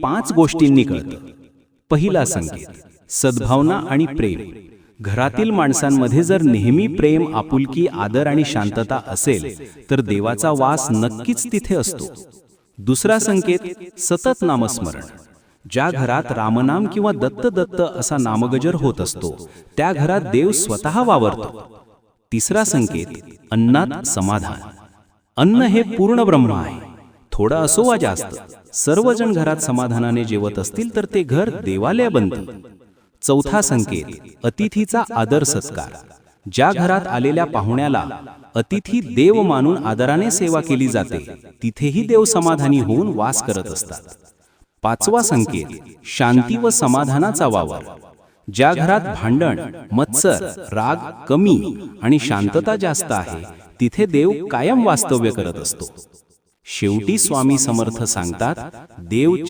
5 गोष्टींनी कळतं. पहिला संकेत, सद्भावना आणि प्रेम. घरातील माणसांमध्ये जर नेहमी प्रेम, आपुलकी, आदर आणि शांतता असेल तर देवाचा वास नक्कीच तिथे असतो. दुसरा संकेत, सतत नामस्मरण. ज्या घरात रामनाम किंवा दत्त दत्त असा नामगजर होत असतो त्या घरात देव स्वतः वावरतो. तिसरा संकेत, अन्नात समाधान. अन्न हे पूर्ण ब्रह्म आहे. थोडं असो वा जास्त, सर्वजण घरात समाधानाने जेवत असतील तर ते घर देवालय बनतं. चौथा संकेत, अतिथीचा आदर सत्कार. ज्या घरात आलेल्या पाहुण्याला अतिथी देव मानून आदराने सेवा केली जाते तिथेही देव समाधानी होऊन वास करत असतात. पाचवा संकेत, शांती व समाधानाचा वावर. ज्या घरात भांडण, मत्सर, राग कमी आणि शांतता जास्त आहे तिथे देव कायम वास्तव्य करत असतो. शेवटी स्वामी समर्थ सांगतात, देव